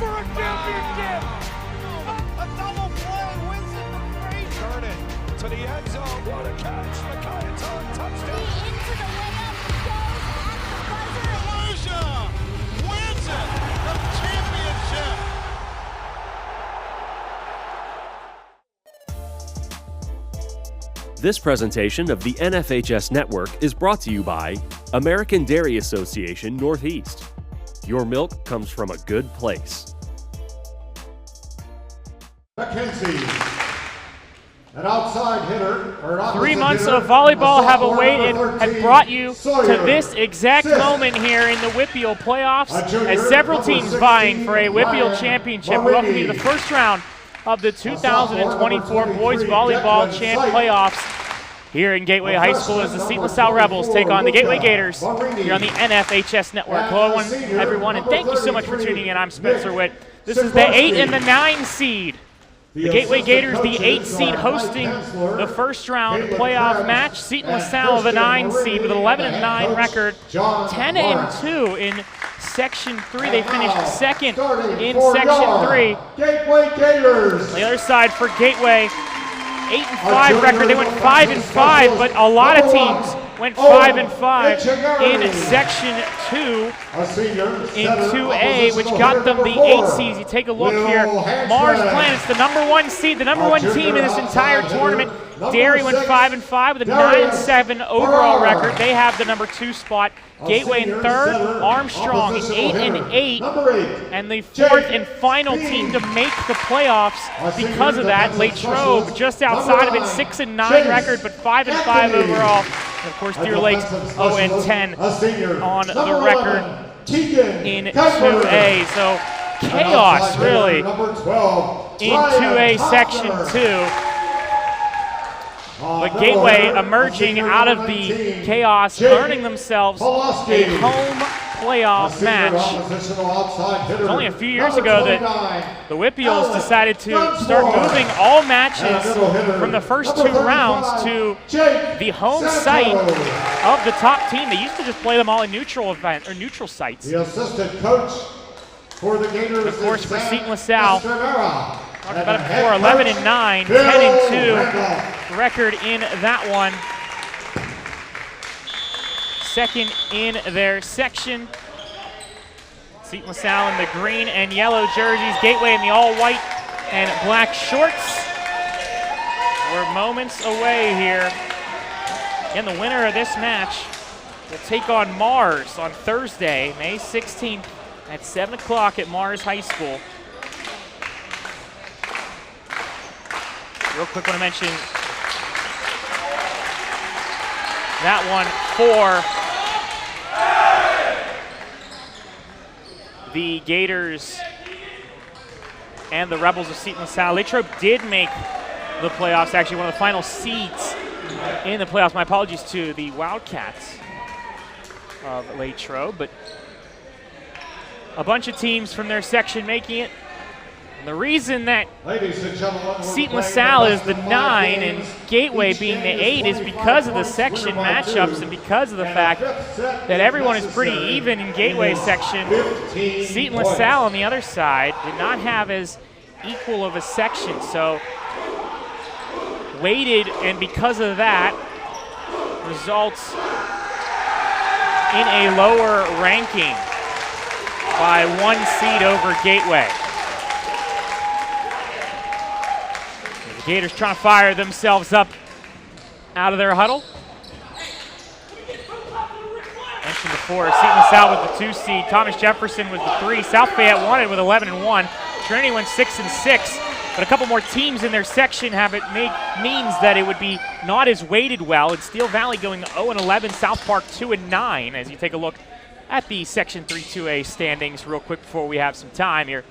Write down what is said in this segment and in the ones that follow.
for a championship. A double play wins it for Frazier. Turn it to the end zone. What a catch. Micaiah touchdown. Into the layup, goes at the buzzer. Wins it. The championship. This presentation of the NFHS Network is brought to you by American Dairy Association Northeast. Your milk comes from a good place. McKenzie, an outside hitter. 3 months of volleyball have awaited and brought you to this exact moment here in the WPIAL Playoffs as several teams vying for a WPIAL championship. We welcome you to the first round of the 2024 Boys Volleyball Champ Playoffs here in Gateway High School as the Seton LaSalle Rebels take on the Gateway Gators here on the NFHS Network. Hello everyone, and thank you so much for tuning in. I'm Spencer Witt. This is the 8 and the 9 seed. The Gateway Gators, the 8 seed, hosting the first round playoff match. Seton LaSalle, the 9 seed, with an 11-9 record, 10-2 in Section 3. They finished second in Section 3. Gateway Gators. On the other side for Gateway, 8-5 record. They went 5-5, but a lot of teams went 5-5 in Section 2 in 2A, which got them the 8 seeds. You take a look here. Mars Planets, the number 1 seed, the number 1 team in this entire tournament. Dairy went 5-5 with a 9-7 overall record. They have the number 2 spot. Gateway in 3rd, Armstrong 8-8, and the 4th and final team to make the playoffs because of that. LaSalle just outside of it, 6-9 record, but 5-5 overall. And of course, Deer Lake's 0-10 on the record in 2A. So chaos really in 2A Section 2. But Gateway emerging out of the chaos, earning themselves a home playoff match. It was only a few years ago that the WPIALs decided to start moving all matches from the first 2 rounds to the home site of the top team. They used to just play them all in neutral sites. The assistant coach for the Gators, of course, for Seton LaSalle. Talked about it before, 11-9, 10-2 record in that one. Second in their section. Seton LaSalle in the green and yellow jerseys. Gateway in the all-white and black shorts. We're moments away here. And the winner of this match will take on Mars on Thursday, May 16th at 7 o'clock at Mars High School. Real quick, want to mention that one for the Gators and the Rebels of Seton LaSalle. Latrobe did make the playoffs, actually one of the final seeds in the playoffs. My apologies to the Wildcats of Latrobe, but a bunch of teams from their section making it. And the reason that Seton LaSalle is the 9 and Gateway being the 8 is because of the section matchups and because of the fact that everyone is pretty even in Gateway section. Seton LaSalle on the other side did not have as equal of a section, so weighted, and because of that results in a lower ranking by 1 seed over Gateway. The Gators trying to fire themselves up out of their huddle. Mentioned before, Seton LaSalle with the 2 seed, Thomas Jefferson with the 3, South Fayette won it with 11-1. Trinity went 6-6, but a couple more teams in their section have it means that it would be not as weighted well. And Steel Valley going 0-11, South Park 2-9. As you take a look at the Section 3 2A standings real quick before we have some time here.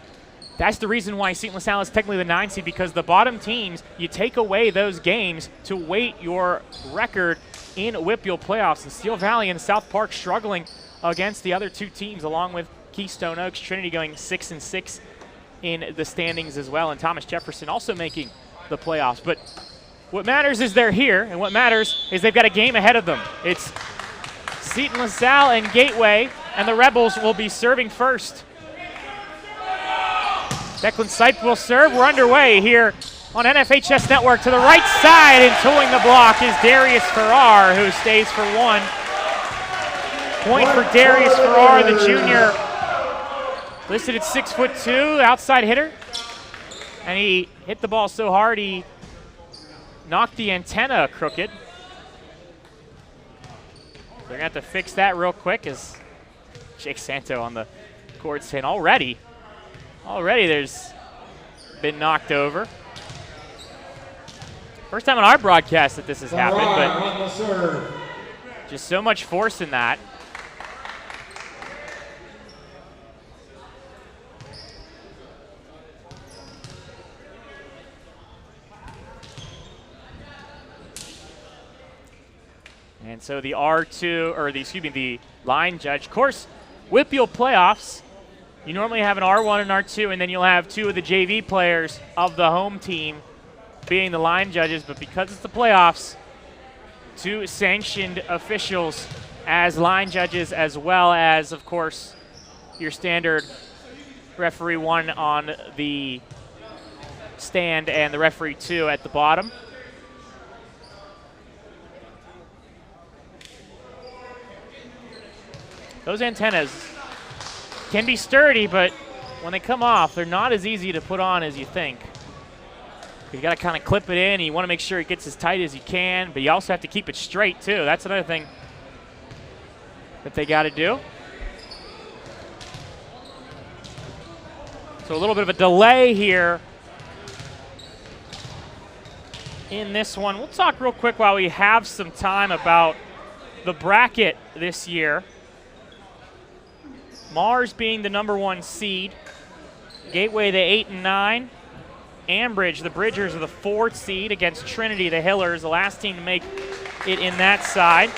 That's the reason why Seton LaSalle is technically the 9 seed, because the bottom teams, you take away those games to weight your record in WPIAL playoffs. And Steel Valley and South Park struggling against the other 2 teams, along with Keystone Oaks. Trinity going 6-6 in the standings as well, and Thomas Jefferson also making the playoffs. But what matters is they're here, and what matters is they've got a game ahead of them. It's Seton LaSalle and Gateway, and the Rebels will be serving first. Declan Sipe will serve. We're underway here on NFHS Network. To the right side and towing the block is Darius Farrar, who stays for one. Point for Darius Farrar, the junior. Listed at 6'2", outside hitter. And he hit the ball so hard he knocked the antenna crooked. They're going to have to fix that real quick as Jake Santo on the court saying already there's been knocked over. First time on our broadcast that this has happened, but just so much force in that. And so the the line judge. Of course, WPIAL Playoffs, you normally have an R1 and R2, and then you'll have two of the JV players of the home team being the line judges. But because it's the playoffs, two sanctioned officials as line judges, as well as, of course, your standard referee one on the stand and the referee two at the bottom. Those antennas can be sturdy, but when they come off, they're not as easy to put on as you think. You got to kind of clip it in. You want to make sure it gets as tight as you can, but you also have to keep it straight too. That's another thing that they got to do. So a little bit of a delay here in this one. We'll talk real quick while we have some time about the bracket this year. Mars being the #1 seed, Gateway the 8 and 9, Ambridge, the Bridgers, are the 4th seed against Trinity, the Hillers, the last team to make it in that side.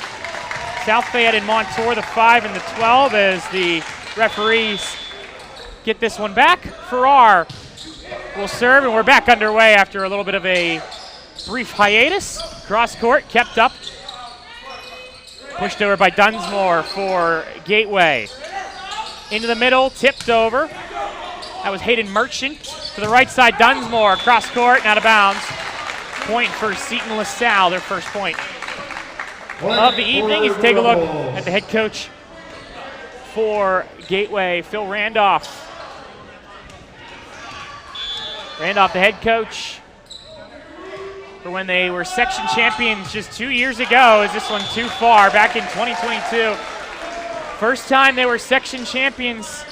South Fayette and Montour, the 5 and the 12, as the referees get this one back. Farrar will serve, and we're back underway after a little bit of a brief hiatus. Cross court, kept up, pushed over by Dunsmore for Gateway. Into the middle, tipped over. That was Hayden Merchant. To the right side, Dunsmore, cross court and out of bounds. Point for Seton LaSalle, their first point of the evening. Let's take a look at the head coach for Gateway, Phil Randolph. Randolph, the head coach for when they were section champions just 2 years ago. Is this one too far? Back in 2022. First time they were section champions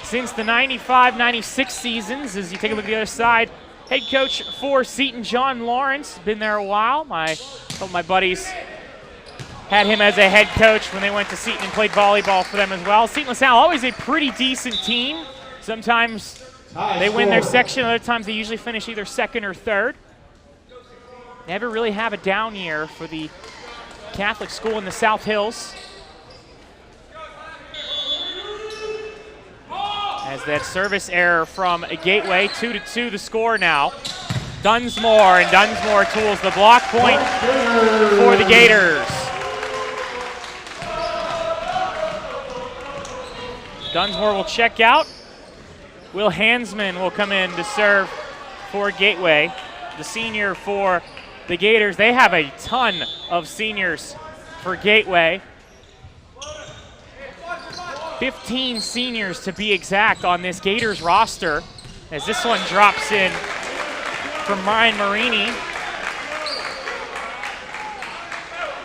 since the 95-96 seasons. As you take a look at the other side, head coach for Seton, John Lawrence, been there a while. Hope my buddies had him as a head coach when they went to Seton and played volleyball for them as well. Seton LaSalle, always a pretty decent team. Sometimes they win their section, other times they usually finish either second or third. Never really have a down year for the Catholic school in the South Hills. As that service error from a Gateway, 2-2 the score now. Dunsmore, and Dunsmore tools the block point for the Gators. Dunsmore will check out. Will Hansman will come in to serve for Gateway, the senior for the Gators. They have a ton of seniors for Gateway. 15 seniors to be exact on this Gators roster, as this one drops in from Ryan Marini.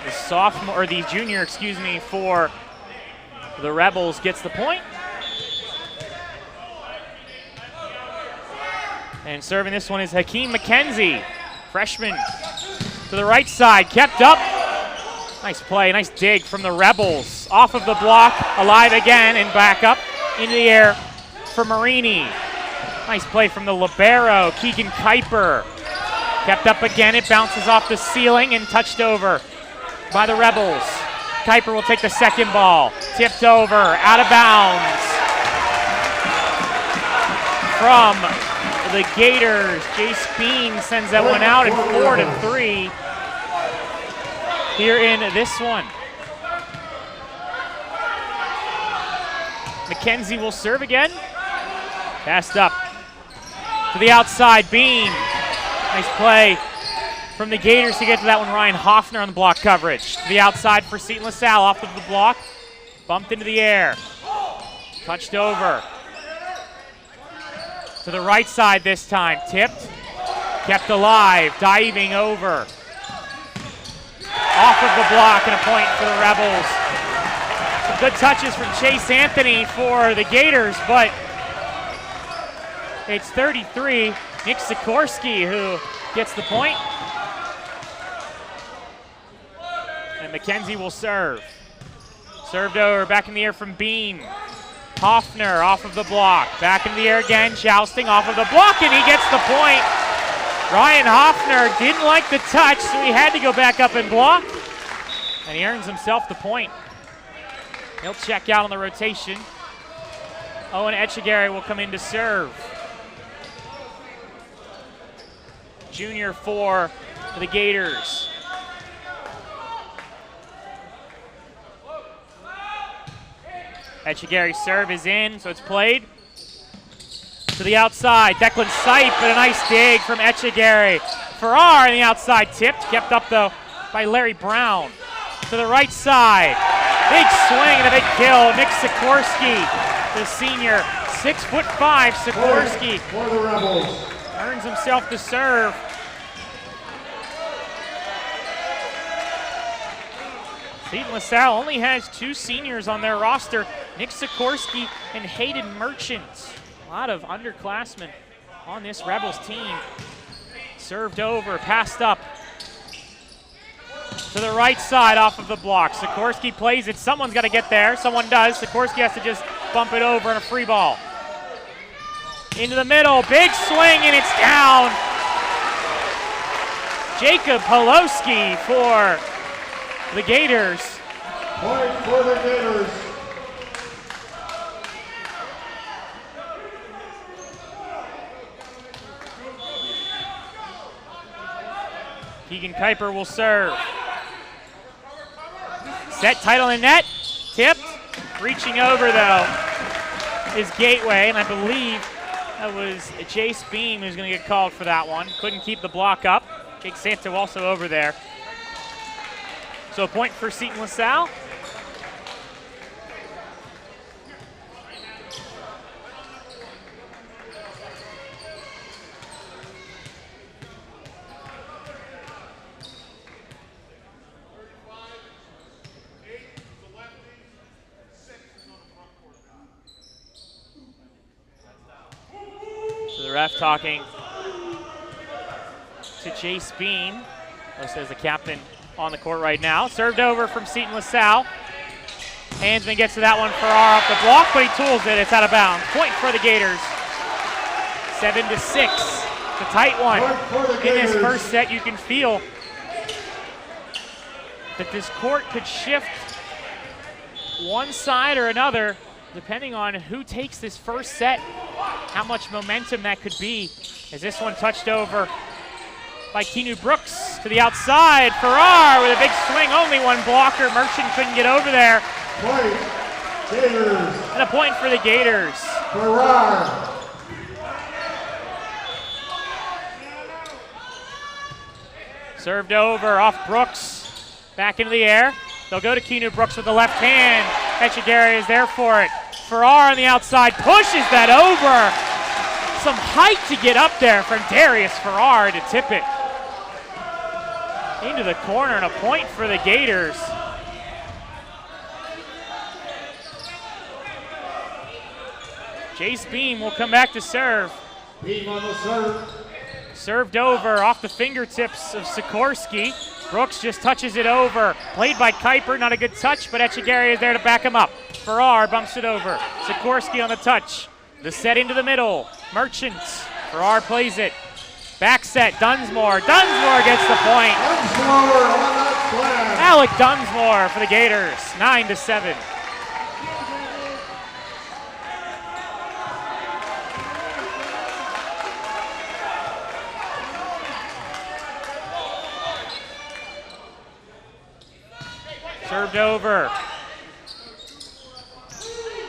The junior, for the Rebels gets the point. And serving this one is Hakeem McKenzie, freshman, to the right side, kept up. Nice play, nice dig from the Rebels. Off of the block, alive again, and back up into the air for Marini. Nice play from the libero, Keegan Kuiper. Kept up again, it bounces off the ceiling and touched over by the Rebels. Kuiper will take the second ball, tipped over, out of bounds. From the Gators, Jace Bean sends that one out, and 4-3. Here in this one. McKenzie will serve again. Passed up To the outside, Beam. Nice play from the Gators to get to that one. Ryan Hoffner on the block coverage. To the outside for Seton LaSalle, off of the block. Bumped into the air. Touched over. To the right side this time, tipped. Kept alive, diving over. Off of the block and a point for the Rebels. Some good touches from Chase Anthony for the Gators, but it's 33. Nick Sikorsky who gets the point. And McKenzie will serve. Served over, back in the air from Beam. Hoffner off of the block. Back in the air again, jousting off of the block, and he gets the point. Ryan Hoffner didn't like the touch, so he had to go back up and block. And he earns himself the point. He'll check out on the rotation. Owen Etchegary will come in to serve. Junior for the Gators. Etchegary's serve is in, so it's played. To the outside, Declan Sipe, but a nice dig from Etchegary. Farrar on the outside, tipped, kept up though by Larry Brown. To the right side, big swing and a big kill. Nick Sikorsky, the senior, 6'5", Sikorsky. For the Rebels. Earns himself the serve. Seton LaSalle only has 2 seniors on their roster, Nick Sikorsky and Hayden Merchant. A lot of underclassmen on this Rebels team. Served over, passed up. To the right side off of the block. Sikorsky plays it. Someone's got to get there. Someone does. Sikorsky has to just bump it over and a free ball. Into the middle. Big swing and it's down. Jacob Poloski for the Gators. Point for the Gators. Keegan Kuiper will serve. Set title in net. Tipped. Reaching over though is Gateway, and I believe that was Jace Beam who's going to get called for that one. Couldn't keep the block up. Jake Santo also over there. So a point for Seton LaSalle. So the ref talking to Jace Beam, who says the captain on the court right now. Served over from Seton LaSalle. Hansman gets to that one. Farrar off the block, but he tools it. It's out of bounds. Point for the Gators. 7-6. It's a tight one. In this first set, you can feel that this court could shift one side or another depending on who takes this first set, how much momentum that could be. As this one touched over by Keanu Brooks to the outside. Farrar with a big swing, only one blocker. Merchant couldn't get over there. Point, Gators. And a point for the Gators. Farrar. Served over off Brooks. Back into the air. They'll go to Keanu Brooks with the left hand. Etchegary is there for it. Farrar on the outside pushes that over. Some height to get up there from Darius Farrar to tip it into the corner, and a point for the Gators. Jace Beam will come back to serve. Beam on the serve. Served over off the fingertips of Sikorsky. Brooks just touches it over. Played by Kuiper, not a good touch, but Etchegary is there to back him up. Farrar bumps it over. Sikorsky on the touch. The set into the middle. Merchant. Farrar plays it. Back set, Dunsmore. Dunsmore gets the point. Dunsmore on that slam. Alec Dunsmore for the Gators, 9-7. Served over.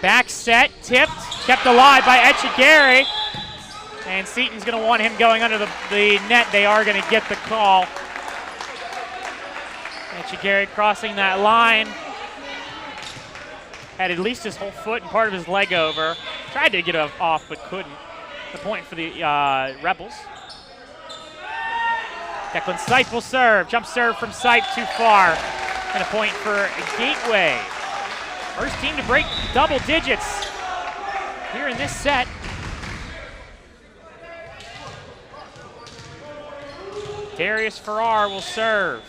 Back set, tipped, kept alive by Etchegary. And Seton's going to want him going under the net. They are going to get the call. And Chigari crossing that line. Had at least his whole foot and part of his leg over. Tried to get it off, but couldn't. The point for the Rebels. Declan Sipe will serve. Jump serve from Sipe too far. And a point for Gateway. First team to break double digits here in this set. Darius Farrar will serve.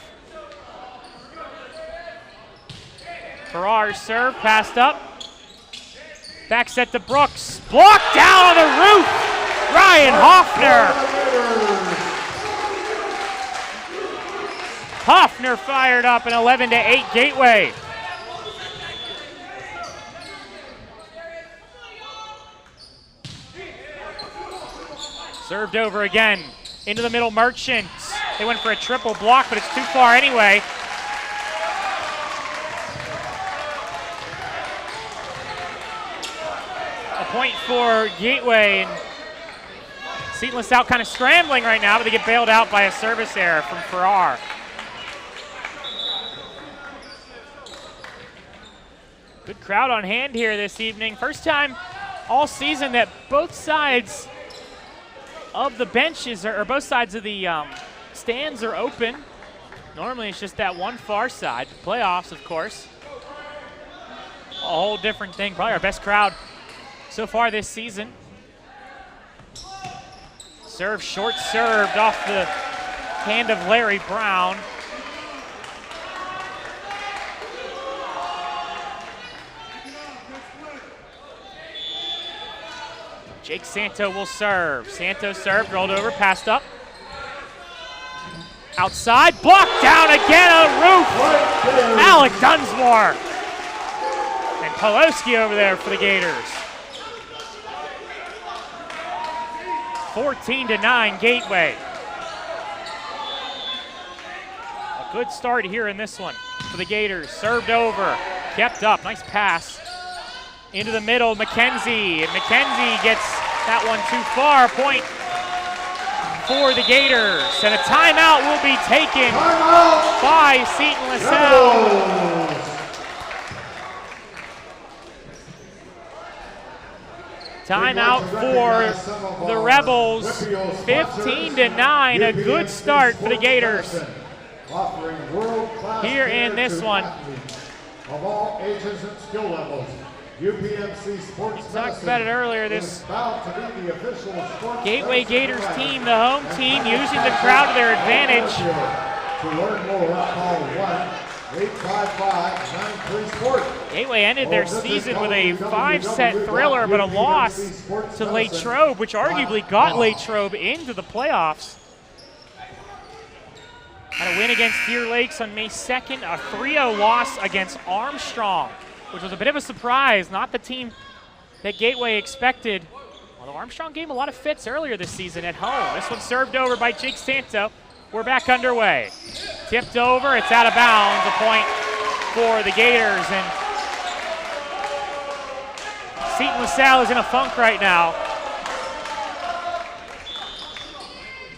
Farrar's serve, passed up. Back set to Brooks. Blocked down on the roof. Ryan Hoffner. Hoffner fired up an 11-8 Gateway. Served over again. Into the middle, Merchant. They went for a triple block, but it's too far anyway. A point for Gateway. And Seton LaSalle kind of scrambling right now, but they get bailed out by a service error from Farrar. Good crowd on hand here this evening. First time all season that both sides of the benches, or both sides of the stands are open. Normally it's just that one far side. The playoffs, of course. A whole different thing. Probably our best crowd so far this season. Serve short served off the hand of Larry Brown. Jake Santo will serve. Santo served, rolled over, passed up. Outside, blocked down again on roof. Alec Dunsmore. And Poloski over there for the Gators. 14-9 Gateway. A good start here in this one for the Gators. Served over, kept up, nice pass. Into the middle, McKenzie. And McKenzie gets that one too far. Point for the Gators. And a timeout will be taken by Seton LaSalle. Timeout for the Rebels. 15-9, a good start for the Gators here in this one. Of all ages and skill levels, UPMC Sports We talked about it earlier, this Gateway Gators team, the home team, using the crowd to their advantage. To learn more, call 1-855-93-SPORT. Gateway ended their season with a 5-set thriller, but a loss to Latrobe, which arguably got Latrobe into the playoffs. Had a win against Deer Lakes on May 2nd, a 3-0 loss against Armstrong, which was a bit of a surprise, not the team that Gateway expected. Although Armstrong gave him a lot of fits earlier this season at home. This one served over by Jake Santo. We're back underway. Tipped over, it's out of bounds, a point for the Gators. And Seton LaSalle is in a funk right now.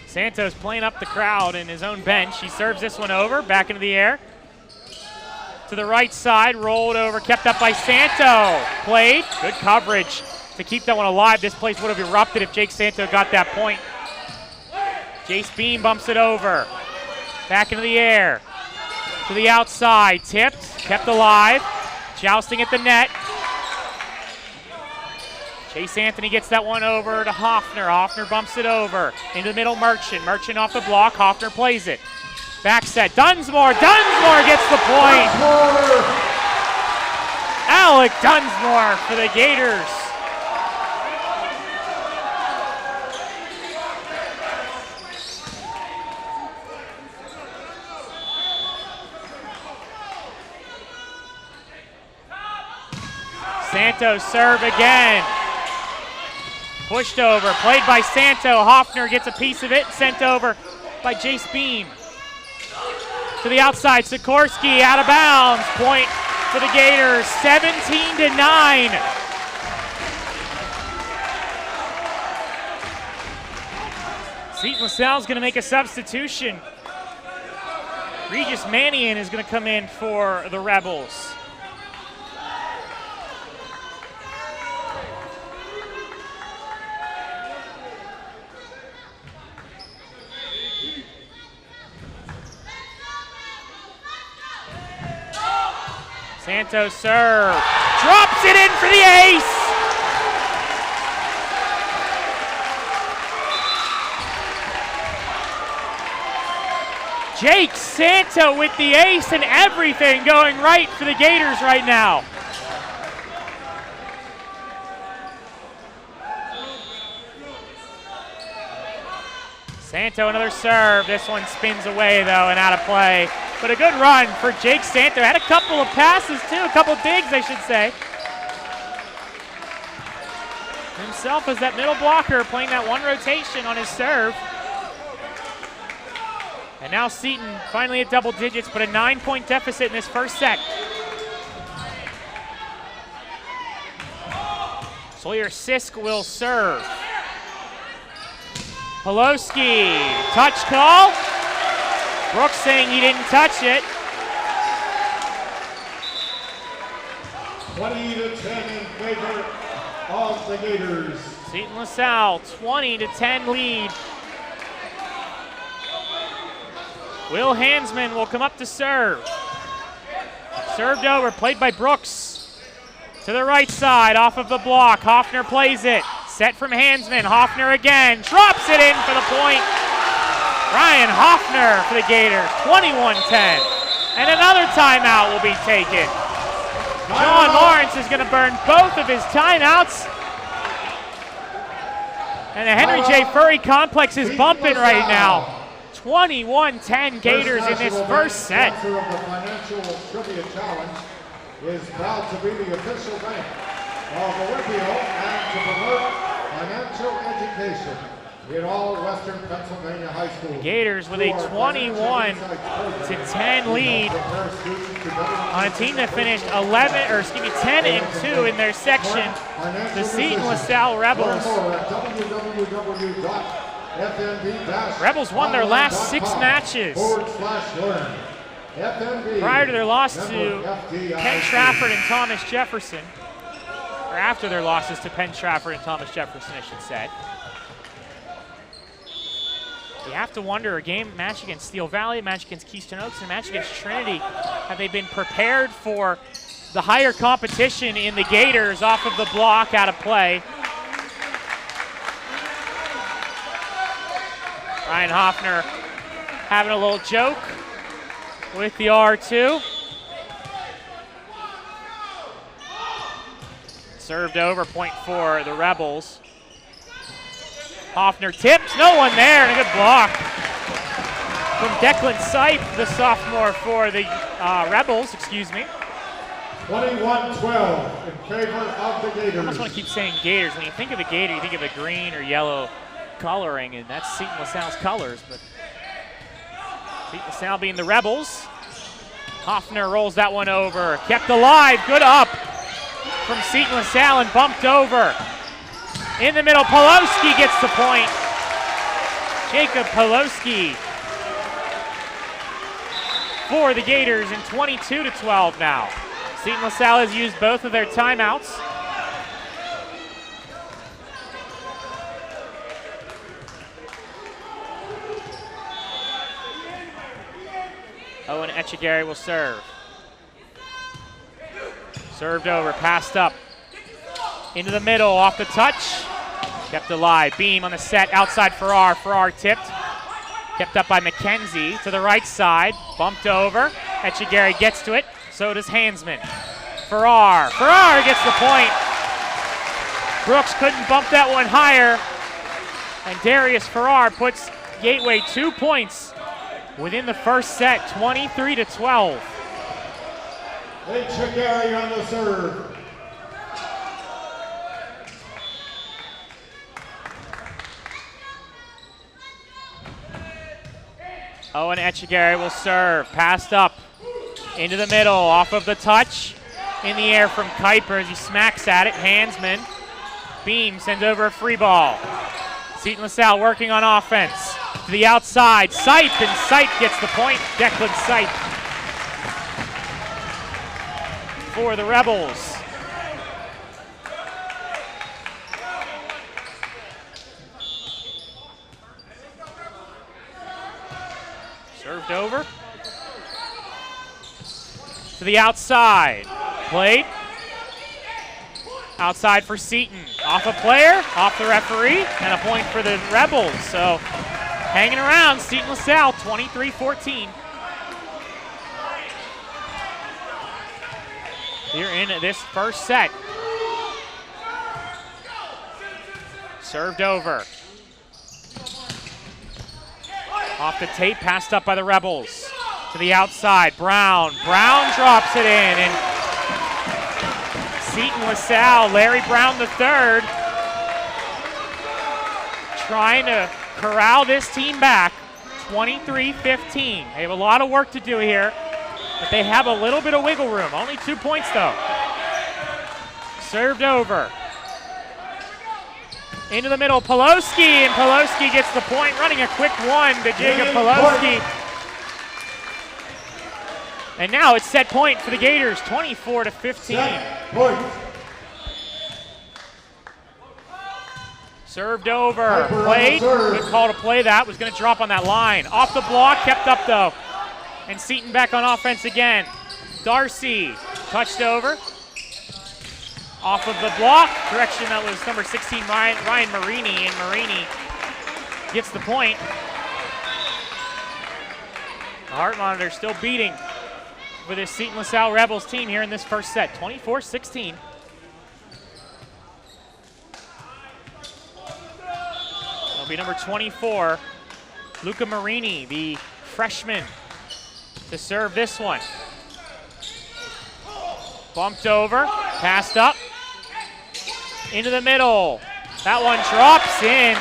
Santos playing up the crowd in his own bench. He serves this one over, back into the air. To the right side, rolled over, kept up by Santo. Played, good coverage to keep that one alive. This place would have erupted if Jake Santo got that point. Jace Beam bumps it over. Back into the air. To the outside, tipped, kept alive. Jousting at the net. Chase Anthony gets that one over to Hoffner. Hoffner bumps it over. Into the middle, Merchant. Merchant off the block. Hoffner plays it. Back set. Dunsmore. Dunsmore gets the point. Alec Dunsmore for the Gators. Santos serve again. Pushed over, played by Santo. Hoffner gets a piece of it, sent over by Jace Beam. To the outside, Sikorsky out of bounds. Point for the Gators, 17-9. Seton LaSalle's going to make a substitution. Regis Mannion is going to come in for the Rebels. Santos serve, drops it in for the ace. Jake Santo with the ace and everything going right for the Gators right now. Santo another serve. This one spins away though and out of play. But a good run for Jake Santo. Had a couple of passes too, a couple digs I should say. Himself as that middle blocker playing that one rotation on his serve. And now Seton finally at double digits, but a 9-point deficit in this first set. Sawyer Sisk will serve. Poloski, touch call. Brooks saying he didn't touch it. 20-10 in favor of the Gators. Seton LaSalle, 20-10 lead. Will Hansman will come up to serve. Served over, played by Brooks. To the right side, off of the block. Hoffner plays it. Set from Hansman. Hoffner again. Drops it in for the point. Ryan Hoffner for the Gators. 21-10. And another timeout will be taken. John Lawrence is going to burn both of his timeouts. And the Henry J. Furry complex is bumping right now. 21-10 Gators in this first set. The sponsor of the Financial Trivia Challenge is proud to be the official bank of WPIAL and to promote financial education in all Western Pennsylvania high schools. Gators with a 21-10 lead on a team that finished 10-2 in their section. The Seton LaSalle Rebels. Rebels won their last 6 matches prior to their loss to Penn Trafford and Thomas Jefferson, or after their losses to Penn Trafford and Thomas Jefferson, I should say. You have to wonder, a match against Steel Valley, a match against Keystone Oaks, and a match against Trinity, have they been prepared for the higher competition in the Gators off of the block out of play? Ryan Hoffner having a little joke with the R2. Served over, point for the Rebels. Hoffner tips, no one there, and a good block from Declan Sipe, the sophomore for the Rebels, excuse me. 21-12 in favor of the Gators. I just want to keep saying Gators. When you think of a Gator, you think of a green or yellow coloring, and that's Seton LaSalle's colors, but Seton LaSalle being the Rebels. Hoffner rolls that one over, kept alive, good up from Seton LaSalle and bumped over. In the middle, Poloski gets the point. Jacob Poloski for the Gators in 22-12 now. Seton LaSalle has used both of their timeouts. Owen Echegary will serve. Served over, passed up. Into the middle, off the touch. Kept alive. Beam on the set, outside Farrar. Farrar tipped. Kept up by McKenzie to the right side. Bumped over. Echegary gets to it. So does Hansman. Farrar. Farrar gets the point. Brooks couldn't bump that one higher. And Darius Farrar puts Gateway 2 points within the first set, 23-12. Echegary on the serve. Owen Echegary will serve. Passed up into the middle, off of the touch. In the air from Kuiper as he smacks at it. Hansman. Beam sends over a free ball. Seton LaSalle working on offense. to the outside. Sipe, and Sipe gets the point. Declan Sipe for the Rebels. Served over. To the outside. Played. Outside for Seton. Off a player, off the referee, and a point for the Rebels. So hanging around, Seton LaSalle, 23-14. Here in this first set. Served over. Off the tape, passed up by the Rebels. To the outside, Brown. Brown drops it in, and Seton LaSalle, Larry Brown III, trying to corral this team back, 23-15. They have a lot of work to do here, but they have a little bit of wiggle room. Only 2 points, though. Served over. Into the middle, Pelosi, and Pelosi gets the point, running a quick one to Jacob Pelosi. And now it's set point for the Gators, 24-15. Served over, played, good call to play that, was gonna drop on that line. Off the block, kept up though. And Seton back on offense again. Darcy, touched over. Off of the block, correction, that was number 16, Ryan Marini, and Marini gets the point. The heart monitor still beating for this Seton LaSalle Rebels team here in this first set, 24-16. That'll be number 24, Luca Marini, the freshman, to serve this one. Bumped over, passed up, into the middle. That one drops in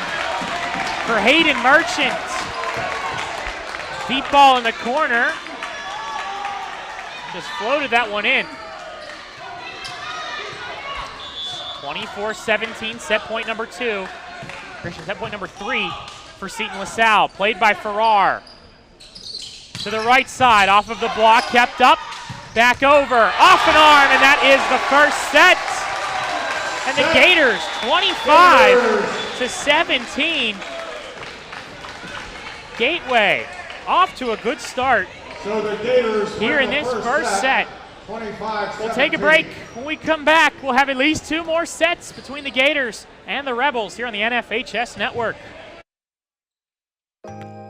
for Hayden Merchant. Deep ball in the corner. Just floated that one in. 24-17, set point number 2. Set point number 3 for Seton LaSalle. Played by Farrar. To the right side, off of the block, kept up. Back over, off an arm, and that is the first set. And the Gators, 25-17. Gateway off to a good start here in this first set. We'll take a break. When we come back, we'll have at least 2 more sets between the Gators and the Rebels here on the NFHS Network.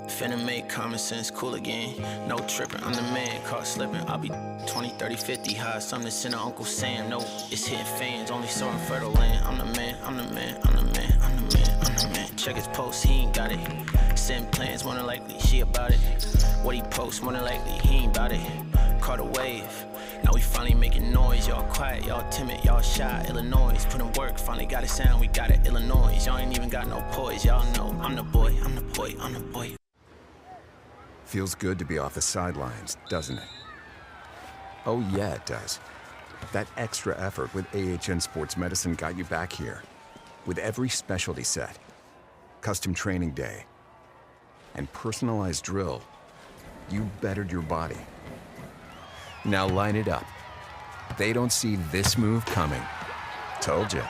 Finna make common sense cool again. No tripping, I'm the man, caught slipping. I'll be 20, 30, 50 high. Something to send to Uncle Sam. No, it's hitting fans, only so in fertile land. I'm the man, I'm the man, I'm the man, I'm the man, I'm the man. Check his post, he ain't got it. Send plans, more than likely, she about it. What he posts, more than likely, he ain't about it. Caught a wave, now we finally making noise. Y'all quiet, y'all timid, y'all shy. Illinois, put in work, finally got it sound, we got it. Illinois, y'all ain't even got no poise. Y'all know, I'm the boy, I'm the boy, I'm the boy. Feels good to be off the sidelines, doesn't it? Oh yeah, it does. That extra effort with AHN Sports Medicine got you back here. With every specialty set, custom training day, and personalized drill, you bettered your body. Now line it up. They don't see this move coming. Told you.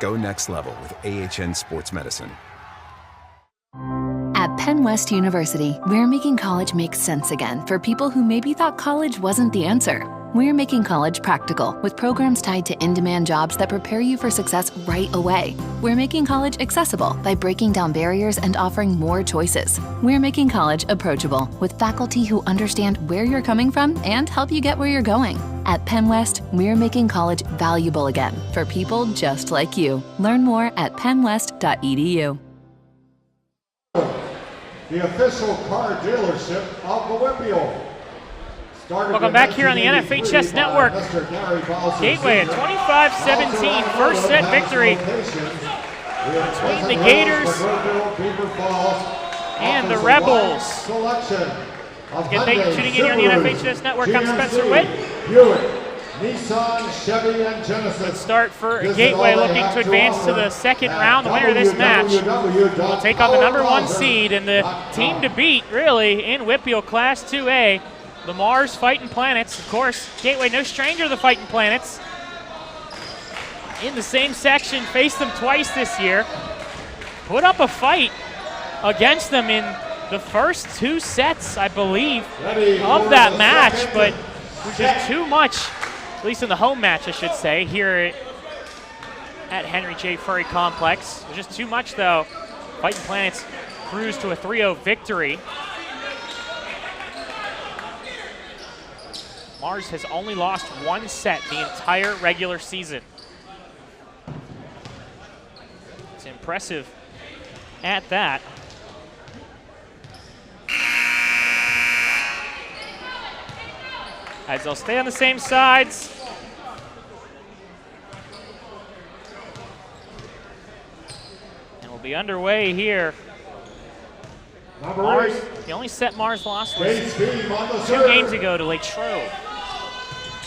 Go next level with AHN Sports Medicine. At Penn West University, we're making college make sense again for people who maybe thought college wasn't the answer. We're making college practical with programs tied to in-demand jobs that prepare you for success right away. We're making college accessible by breaking down barriers and offering more choices. We're making college approachable with faculty who understand where you're coming from and help you get where you're going. At Penn West, we're making college valuable again for people just like you. Learn more at pennwest.edu. The official car dealership of WPIAL. Welcome back here on the NFHS Network. Gateway at 25-17, first set victory between the Gators and the Rebels. Again, thank you for tuning in here on the NFHS Network. I'm Spencer Witt. Nissan, Chevy, and Genesis. Good start for Gateway, looking to advance to the second round. The winner of this match will take on the #1 seed and the team to beat, really, in WPIAL Class 2A. The Mars Fighting Planets. Of course, Gateway no stranger to the Fighting Planets. In the same section, faced them twice this year. Put up a fight against them in the first 2 sets, I believe, of that match, but it was just too much, at least in the home match, I should say, here at Henry J. Furry Complex. It was just too much, though. Fighting Planets cruised to a 3-0 victory. Mars has only lost 1 set the entire regular season. It's impressive at that. As they'll stay on the same sides. And we'll be underway here. Mars, the only set Mars lost was 2 games ago to Latrobe.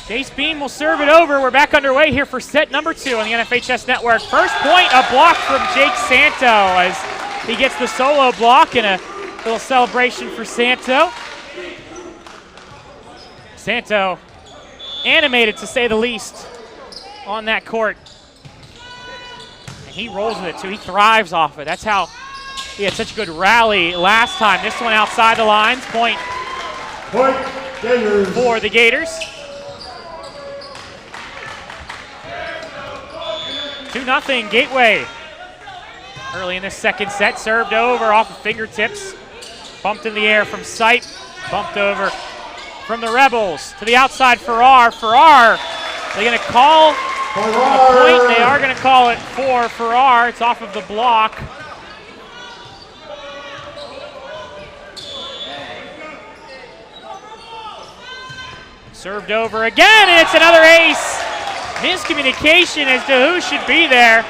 Jace Beam will serve it over. We're back underway here for set #2 on the NFHS Network. First point, a block from Jake Santo as he gets the solo block and a little celebration for Santo. Santo animated, to say the least, on that court. And he rolls with it, too. He thrives off it. That's how he had such a good rally last time. This one outside the lines. Point Gators. for the Gators. 2-0 Gateway. Early in this second set, served over off of fingertips. Bumped in the air from Sipe. Bumped over from the Rebels to the outside. Farrar. They're going to call a point. They are going to call it for Farrar. It's off of the block. Served over again, and it's another ace. Miscommunication as to who should be there.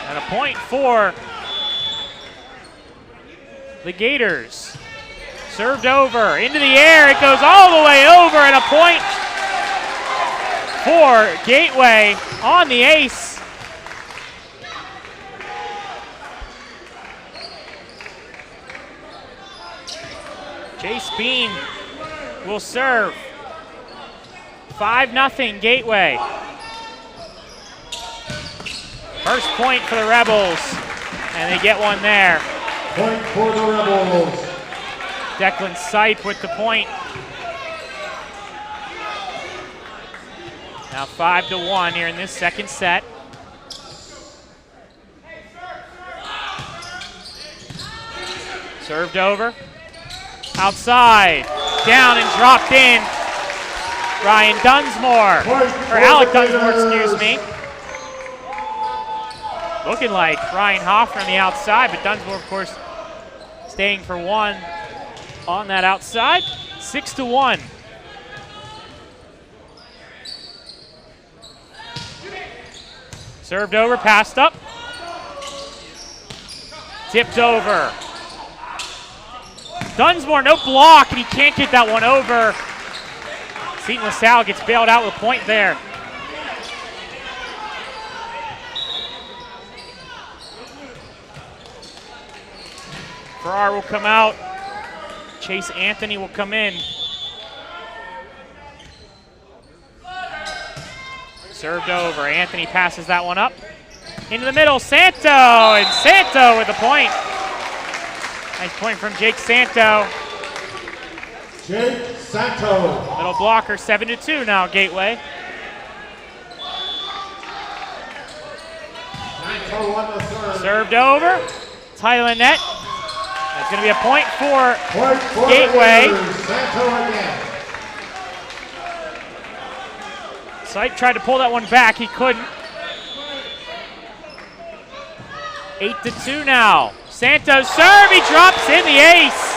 And a point for the Gators. Served over, into the air, it goes all the way over, and a point for Gateway on the ace. Jace Bean will serve. 5-0 Gateway. First point for the Rebels, and they get one there. Point for the Rebels. Declan Sipe with the point. Now 5-1 here in this second set. Served over. Outside, down and dropped in. Ryan Dunsmore, or Alec Dunsmore, excuse me. Looking like Ryan Hoffner on the outside, but Dunsmore, of course, staying for one on that outside. 6-1. Served over, passed up. Tipped over. Dunsmore, no block, and he can't get that one over. Seton LaSalle gets bailed out with a point there. Farrar will come out. Chase Anthony will come in. Served over. Anthony passes that one up. Into the middle, Santo, and Santo with the point. Nice point from Jake Santo. Jake Santo. Little blocker, 7-2 now, Gateway. Santo won the serve. Served over. Tyler net. That's going to be a point for Gateway. Santo again. Sipe tried to pull that one back. He couldn't. 8-2 now. Santos serve. He drops in the ace.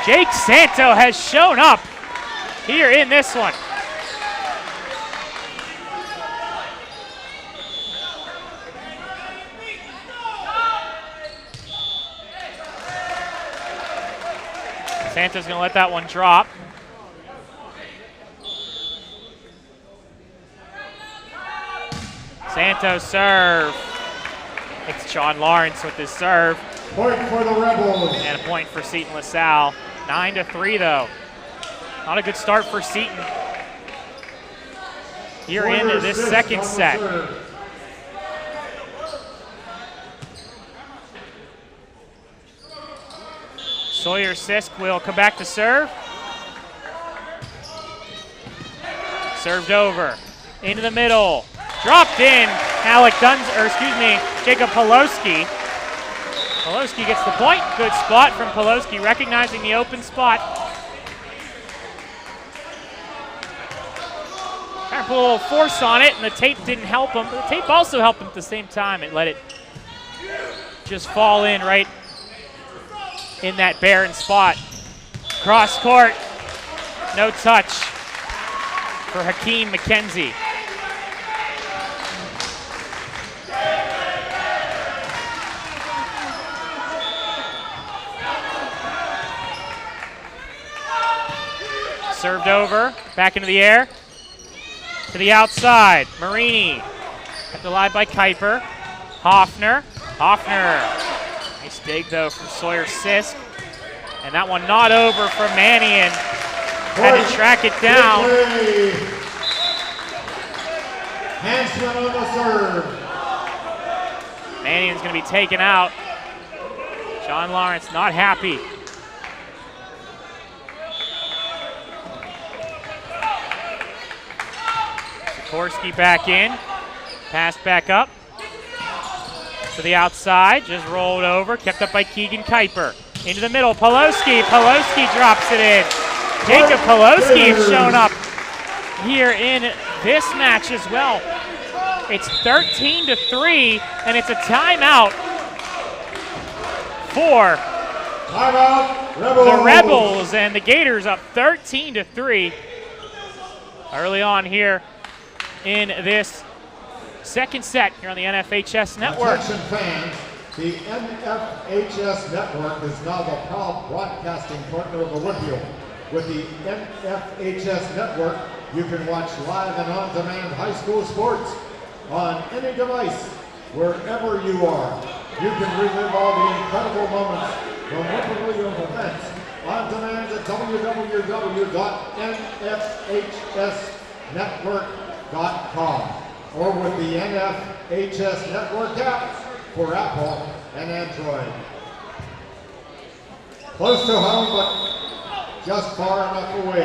Jake Santo has shown up here in this one. Santos gonna let that one drop. Santos serve. It's John Lawrence with his serve. Point for the Rebels. And a point for Seton LaSalle. 9-3 though. Not a good start for Seton. Here into this second set. Sawyer Sisk will come back to serve. Served over. Into the middle. Dropped in. Jacob Poloski. Poloski gets the point. Good spot from Poloski, recognizing the open spot. Trying to put a little force on it, and the tape didn't help him. But the tape also helped him at the same time. It let it just fall in right in that barren spot. Cross court. No touch for Hakeem McKenzie. Served over, back into the air, to the outside. Marini, at the line by Kuiper. Hoffner, nice dig though from Sawyer Sisk. And that one not over from Mannion. Had to track it down. Handsman on the serve. Mannion's gonna be taken out. John Lawrence not happy. Sikorsky back in, pass back up to the outside, just rolled over, kept up by Keegan Kuiper. Into the middle, Poloski drops it in. Jacob Poloski has shown up here in this match as well. It's 13-3, and it's a timeout for the Rebels, and the Gators up 13-3 early on here in this second set here on the NFHS Network. Attention fans, the NFHS Network is now the proud broadcasting partner of the WPIAL. With the NFHS Network, you can watch live and on-demand high school sports on any device, wherever you are. You can relive all the incredible moments from WPIAL events on demand at www.nfhsnetwork.com or with the NFHS Network app for Apple and Android. Close to home, but just far enough away.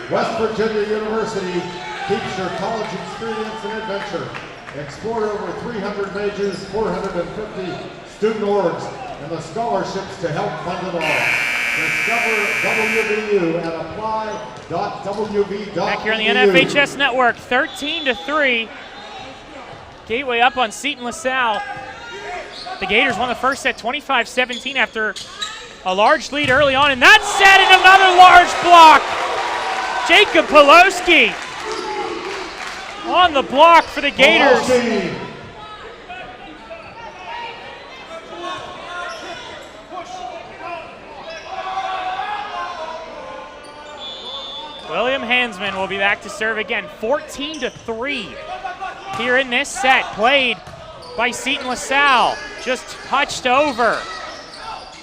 West Virginia University keeps your college experience and adventure. Explore over 300 majors, 450 student orgs, and the scholarships to help fund it all. Discover WVU at apply.wv.edu. Back here on the NFHS Network, 13-3. Gateway up on Seton LaSalle. The Gators won the first set 25-17 after a large lead early on in that set, and another large block. Jacob Poloski on the block for the Gators. William Hansman will be back to serve again. 14-3 here in this set, played by Seton LaSalle. Just touched over.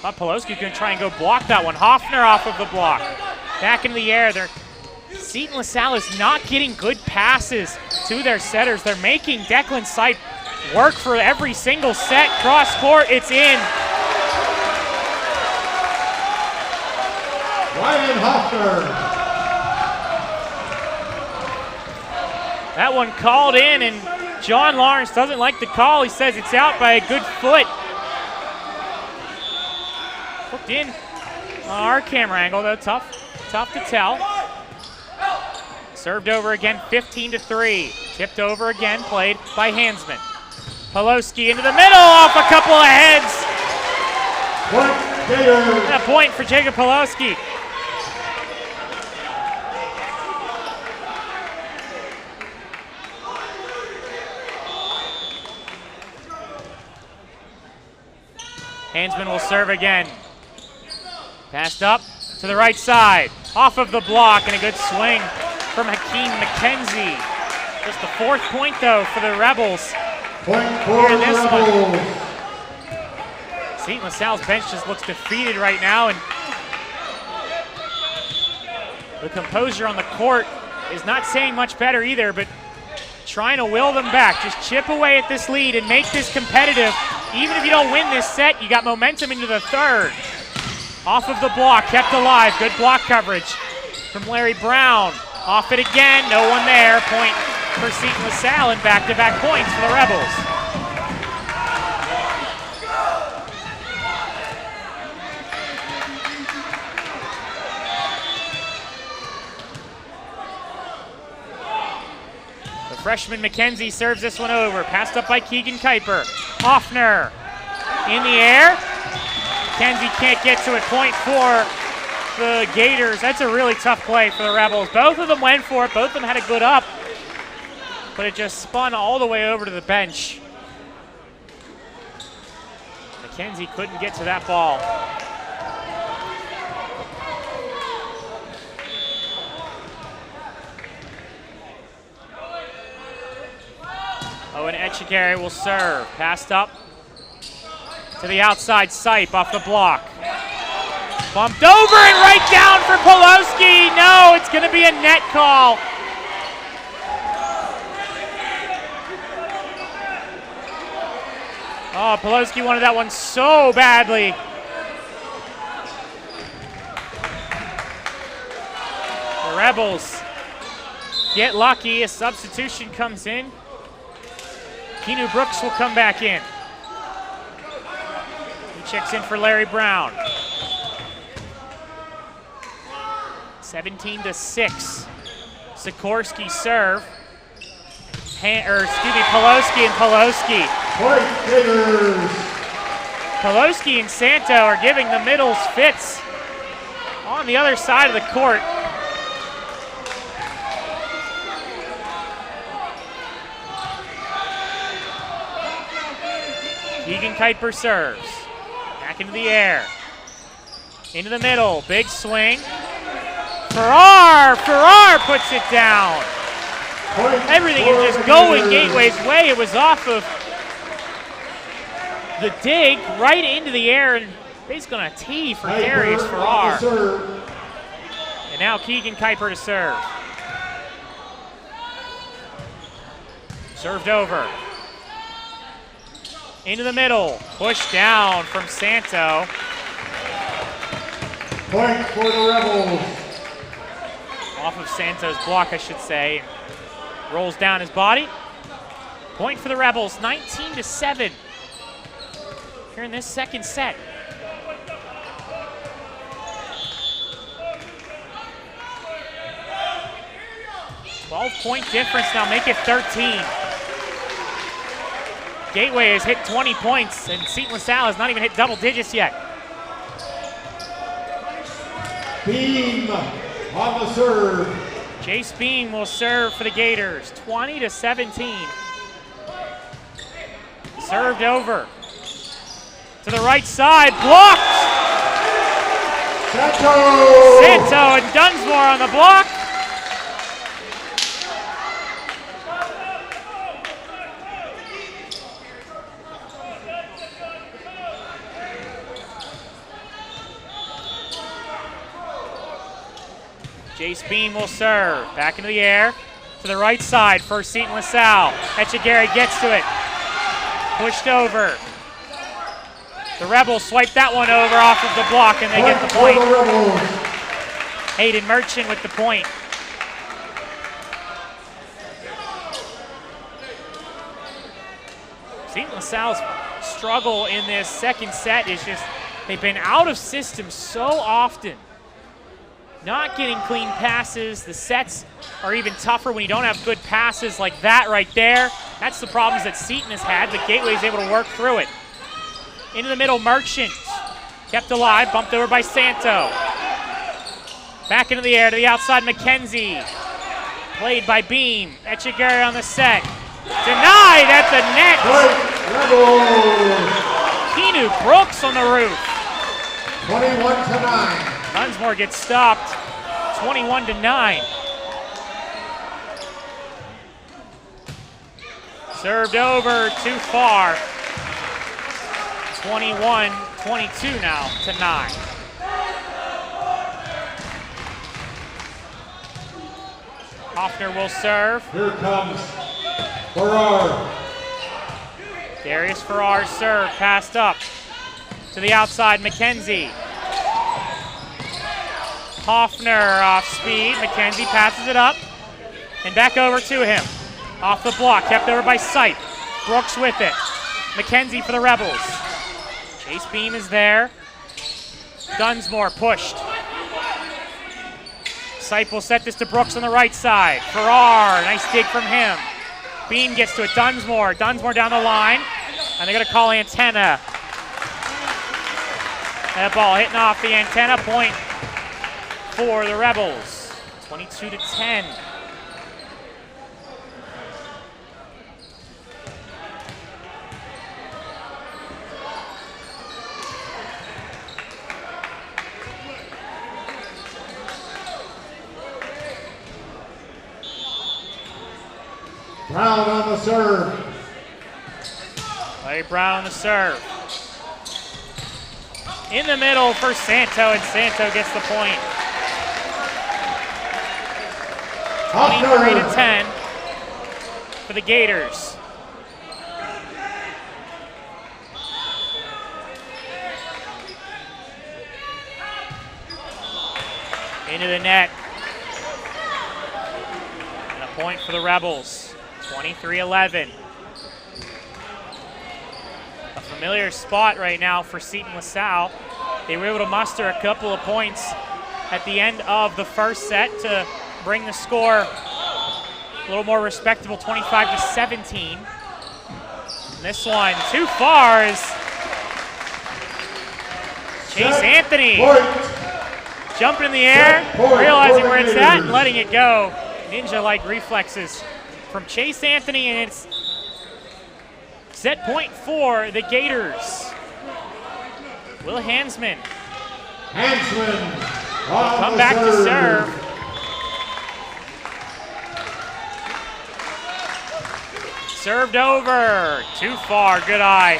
Thought Poloski's gonna try and go block that one. Hoffner off of the block. Back into the air. Seton LaSalle is not getting good passes to their setters. They're making Declan Sipe work for every single set. Cross court, it's in. Ryan Hoffner. That one called in, and John Lawrence doesn't like the call. He says it's out by a good foot. Hooked in on our camera angle, though. Tough to tell. Served over again, 15-3. Tipped over again, played by Hansman. Poloski into the middle, off a couple of heads. And a point for Jacob Poloski. Hansman will serve again. Passed up To the right side, off of the block, and a good swing from Hakeem McKenzie. Just the 4th point, though, for the Rebels. Point for Here in this Rebels. one. Seton LaSalle's bench just looks defeated right now, and the composure on the court is not saying much better either, but trying to will them back. Just chip away at this lead and make this competitive. Even if you don't win this set, you got momentum into the 3rd. Off of the block, kept alive. Good block coverage from Larry Brown. Off it again, no one there. Point for Seton LaSalle and back-to-back points for the Rebels. The freshman McKenzie serves this one over. Passed up by Keegan Kuiper. Hoffner in the air. McKenzie can't get to it. Point for the Gators. That's a really tough play for the Rebels. Both of them went for it. Both of them had a good up, but it just spun all the way over to the bench. McKenzie couldn't get to that ball. Owen Echegary will serve. Passed up to the outside, Sipe off the block. Bumped over and right down for Poloski. No, it's going to be a net call. Oh, Poloski wanted that one so badly. The Rebels get lucky. A substitution comes in. Keanu Brooks will come back in. He checks in for Larry Brown. 17-6. Sikorsky serve. Poloski and Poloski. Poloski and Santo are giving the middles fits on the other side of the court. Keegan Kuiper serves. Back into the air. Into the middle. Big swing. Farrar puts it down. Everything is just going Gateway's way. It was off of the dig right into the air, and basically on a tee for Darius Farrar. And now Keegan Kuiper to serve. Served over. Into the middle. Pushed down from Santo. Point for the Rebels. Off of Santo's block, I should say. Rolls down his body. Point for the Rebels, 19-7. Here in this second set. .12 difference now, make it 13. Gateway has hit 20 points, and Seton LaSalle has not even hit double digits yet. Beam on the serve. Jace Beam will serve for the Gators, 20-17. Served over. To the right side, blocked! Santo and Dunsmore on the block. Jace Beam will serve. Back into the air. To the right side for Seton LaSalle. Echegary gets to it. Pushed over. The Rebels swipe that one over off of the block, and they get the point. Hayden Merchant with the point. Seton LaSalle's struggle in this second set is just they've been out of system so often. Not getting clean passes. The sets are even tougher when you don't have good passes like that right there. That's the problems that Seton has had, but Gateway is able to work through it. Into the middle, Merchant. Kept alive, bumped over by Santo. Back into the air to the outside, McKenzie. Played by Beam. Echegary on the set. Denied at the net. Keanu Brooks on the roof. 21-9. Dunsmore gets stopped, 21-9. Served over too far. 21-22 now to 9. Hoffner will serve. Here comes Farrar. Darius Farrar serve, passed up to the outside, McKenzie. Hoffner off speed, McKenzie passes it up and back over to him. Off the block, kept over by Sipe. Brooks with it. McKenzie for the Rebels. Chase Beam is there. Dunsmore pushed. Sipe will set this to Brooks on the right side. Farrar, nice dig from him. Beam gets to it, Dunsmore. Dunsmore down the line, and they're gonna call antenna. That ball hitting off the antenna, point for the Rebels. 22-10. Brown on the serve. Larry Brown on the serve. In the middle for Santo, and Santo gets the point. 23-10 for the Gators. Into the net. And a point for the Rebels. 23-11. A familiar spot right now for Seton LaSalle. They were able to muster a couple of points at the end of the first set to bring the score a little more respectable, 25-17. And this one too far is Chase Anthony jumping in the air, realizing where it's at and letting it go. Ninja-like reflexes from Chase Anthony, and it's set point for the Gators. Will Hansman will come back to serve. Served over, too far, good eye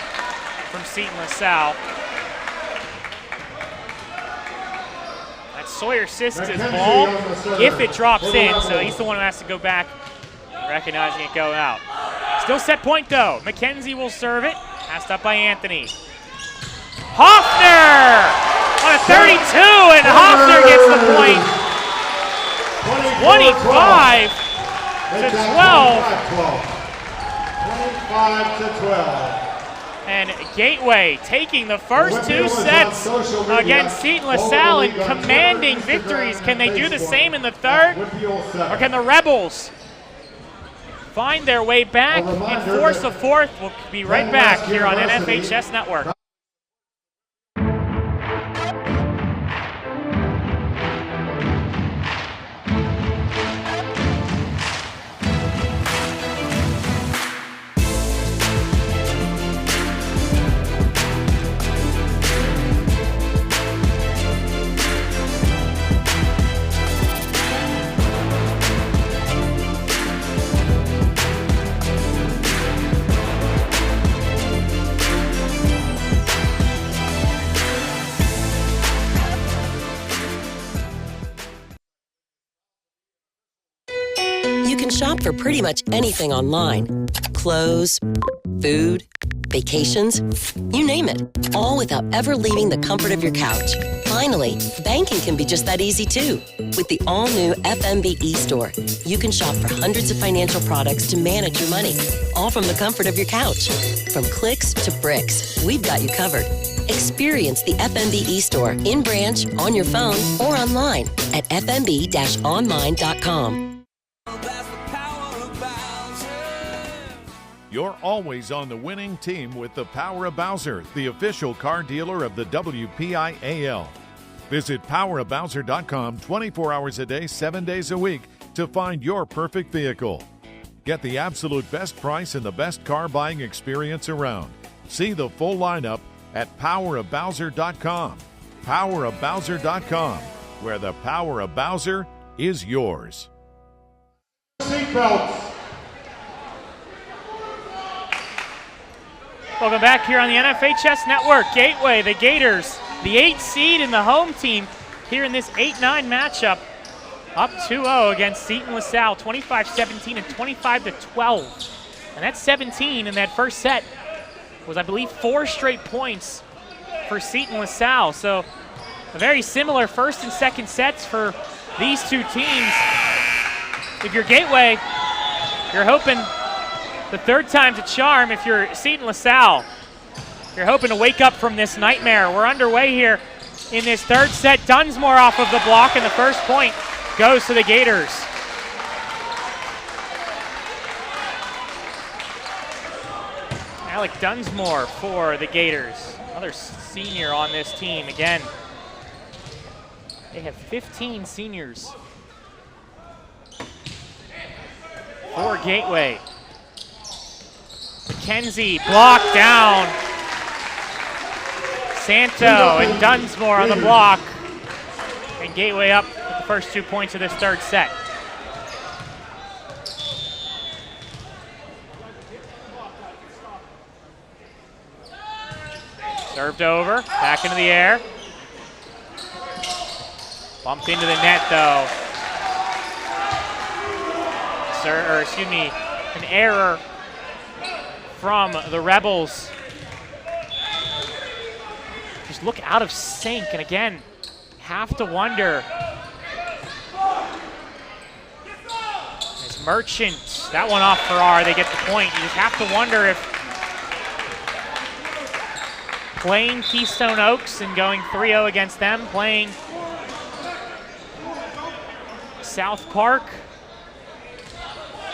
from Seton LaSalle. That's Sawyer Sist's ball, if it drops in, so he's the one who has to go back, recognizing it going out. Still set point though. McKenzie will serve it. Passed up by Anthony. Hoffner on a 32, and Hoffner gets the point. 25-12. 25-12. And Gateway taking the first two sets against Seton LaSalle and commanding victories. Can they do the same in the third? Or can the Rebels find their way back and force a fourth? We'll be right back here on NFHS Network. Shop for pretty much anything online. Clothes, food, vacations, you name it. All without ever leaving the comfort of your couch. Finally, banking can be just that easy too. With the all-new FMB eStore, you can shop for hundreds of financial products to manage your money, all from the comfort of your couch. From clicks to bricks, we've got you covered. Experience the FMB eStore in branch, on your phone, or online at fmb-online.com. You're always on the winning team with the Power of Bowser, the official car dealer of the WPIAL. Visit powerofbowser.com 24 hours a day, 7 days a week to find your perfect vehicle. Get the absolute best price and the best car buying experience around. See the full lineup at powerofbowser.com. powerofbowser.com, where the power of Bowser is yours. Seatbelts. Welcome back here on the NFHS Network. Gateway, the Gators, the 8th seed and the home team here in this 8-9 matchup. Up 2-0 against Seton LaSalle, 25-17 and 25-12. And that 17 in that first set was, I believe, 4 straight points for Seton LaSalle. So a very similar first and second sets for these two teams. If you're Gateway, you're hoping the third time's a charm. If you're Seton LaSalle, you're hoping to wake up from this nightmare. We're underway here in this third set. Dunsmore off of the block, and the first point goes to the Gators. Alec Dunsmore for the Gators, another senior on this team. Again, they have 15 seniors for Gateway. McKenzie blocked down. Santo and Dunsmore on the block. And Gateway up with the first 2 points of this third set. Served over, back into the air. Bumped into the net though. An error from the Rebels. Just look out of sync, and again, have to wonder. As Merchant, that one off Farrar, they get the point. You just have to wonder if playing Keystone Oaks and going 3-0 against them, playing South Park,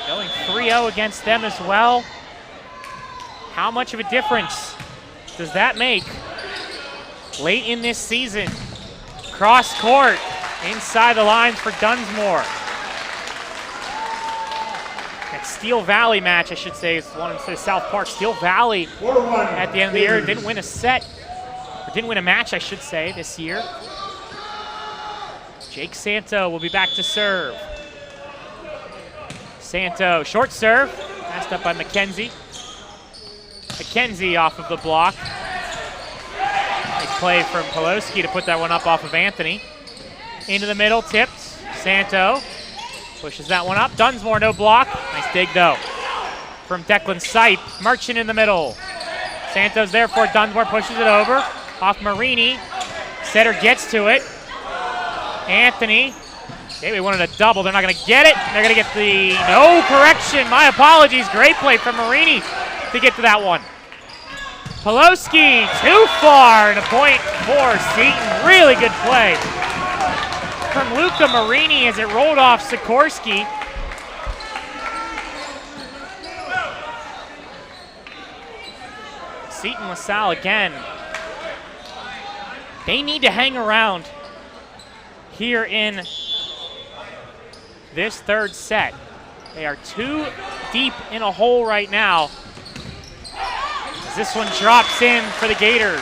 going 3-0 against them as well. How much of a difference does that make late in this season? Cross court, inside the lines for Dunsmore. That Steel Valley match, I should say, is the one instead of South Park. Steel Valley at the end of the year didn't win a set, or didn't win a match, I should say, this year. Jake Santo will be back to serve. Santo, short serve, passed up by McKenzie. McKenzie off of the block. Nice play from Poloski to put that one up off of Anthony. Into the middle, tipped. Santo pushes that one up. Dunsmore, no block. Nice dig, though, from Declan Sipe. Merchant in the middle. Santo's there for it. Dunsmore pushes it over. Off Marini. Setter gets to it. Anthony. Gateway wanted a double. They're not going to get it. They're going to get the no correction. My apologies. Great play from Marini to get to that one. Poloski too far, and a point for Seton. Really good play from Luca Marini as it rolled off Sikorsky. Seton LaSalle again. They need to hang around here in this third set. They are too deep in a hole right now. As this one drops in for the Gators.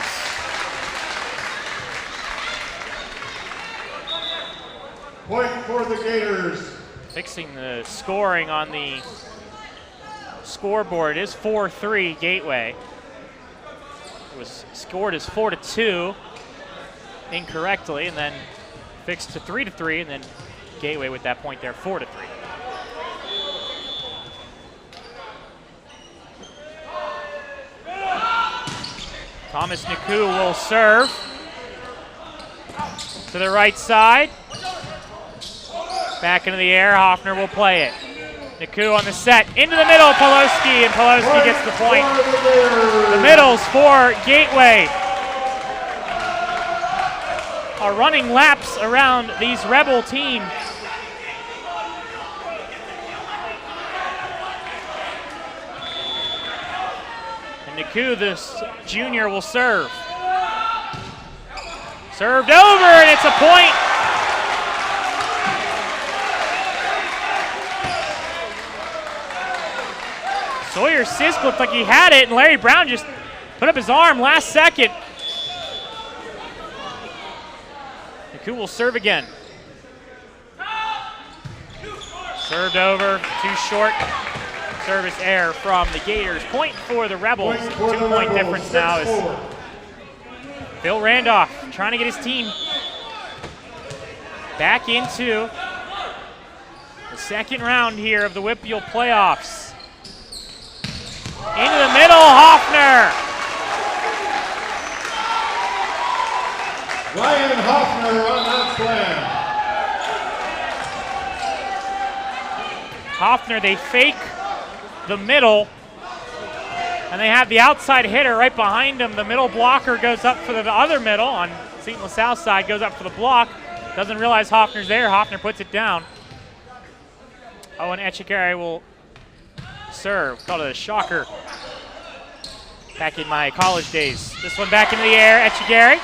Point for the Gators. Fixing the scoring on the scoreboard is 4-3 Gateway. It was scored as 4-2 incorrectly, and then fixed to 3-3, and then Gateway with that point there, 4-3. Thomas Naku will serve to the right side. Back into the air, Hoffner will play it. Naku on the set, into the middle, Poloski, and Poloski gets the point. The middles for Gateway are running laps around these Rebel team. And Naku, this junior, will serve. Served over, and it's a point. Sawyer Sisk looked like he had it, and Larry Brown just put up his arm last second. Niku will serve again. Served over, too short. Service error from the Gators. Point for the Rebels. 2-point difference now is Phil Randolph trying to get his team back into the second round here of the WPIAL Playoffs. Into the middle, Hoffner. Ryan Hoffner on that slam. Hoffner, they fake the middle, and they have the outside hitter right behind him. The middle blocker goes up for the other middle on Seton LaSalle side, goes up for the block. Doesn't realize Hoffner's there. Hoffner puts it down. Oh, and Echegari will serve. Called it a shocker back in my college days. This one back into the air, Echegari.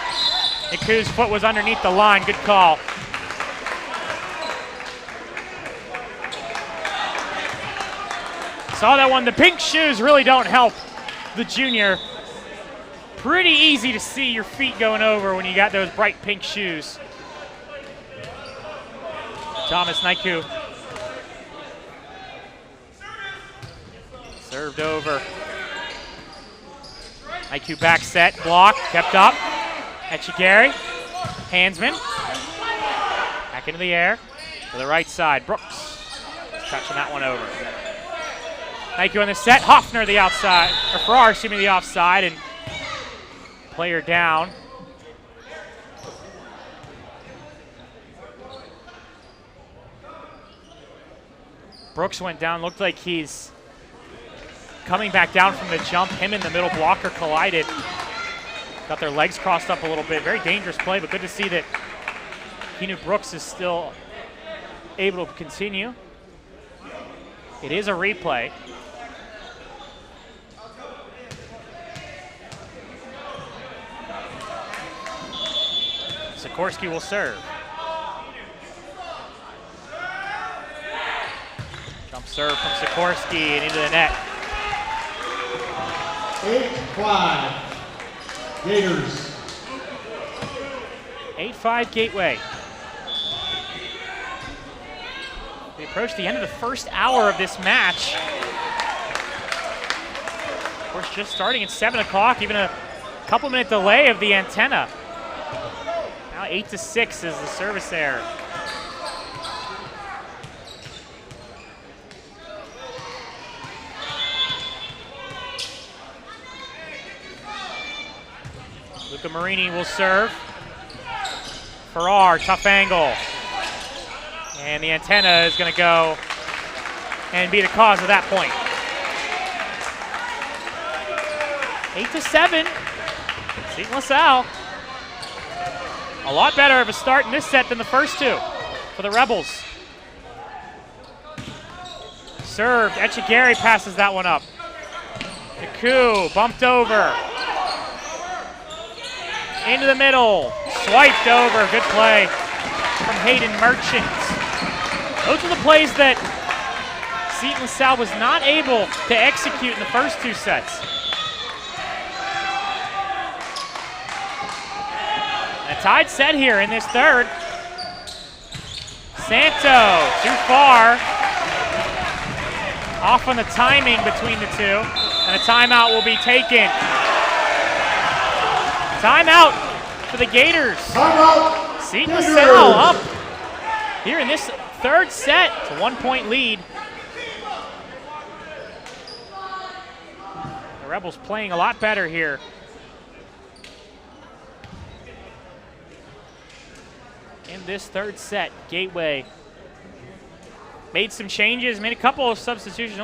Niku's foot was underneath the line. Good call. Saw that one. The pink shoes really don't help the junior. Pretty easy to see your feet going over when you got those bright pink shoes. Thomas Niku. Served over. Niku back set, blocked, kept up. Echegari, handsman. Back into the air to the right side. Brooks is touching that one over. Niku on the set, Hoffner the outside, or Farrar, excuse me, the offside, and player down. Brooks went down, looked like he's coming back down from the jump. Him and the middle blocker collided. Got their legs crossed up a little bit. Very dangerous play, but good to see that Keanu Brooks is still able to continue. It is a replay. Sikorsky will serve. Jump serve from Sikorsky and into the net. 8-5. Gators. 8-5 Gateway. We approach the end of the first hour of this match. Of course, just starting at 7 o'clock, even a couple minute delay of the antenna. Now 8-6 is the service error. Luca Marini will serve. Farrar, tough angle. And the antenna is going to go and be the cause of that point. 8-7. Seton LaSalle. A lot better of a start in this set than the first two for the Rebels. Served. Echegari passes that one up. Niku bumped over. Into the middle. Swiped over. Good play from Hayden Merchant. Those are the plays that Seton LaSalle was not able to execute in the first two sets. A tied set here in this third. Santo, too far. Off on the timing between the two. And a timeout will be taken. Timeout for the Gators. Timeout. Seton LaSalle up here in this third set. It's a 1-point lead. The Rebels playing a lot better here. In this third set, Gateway made some changes, made a couple of substitutions.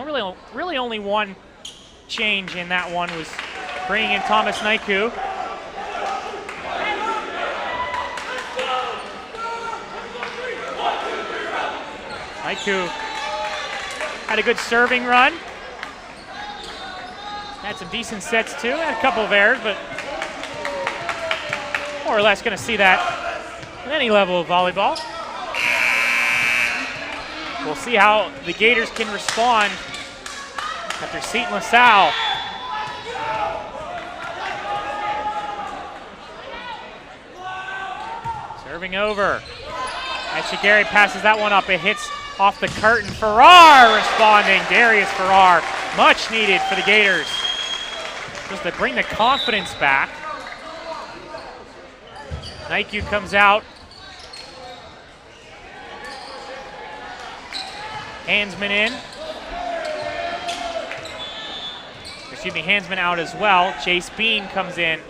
Really only one change in that one was bringing in Thomas Niku. Niku had a good serving run. Had some decent sets too. Had a couple of errors, but more or less going to see that at any level of volleyball. We'll see how the Gators can respond after Seton LaSalle. Serving over. Etchegari passes that one up. It hits off the curtain. Farrar responding. Darius Farrar, much needed for the Gators. Just to bring the confidence back. Nike comes out. Hansman in. Excuse me, Hansman out as well. Chase Bean comes in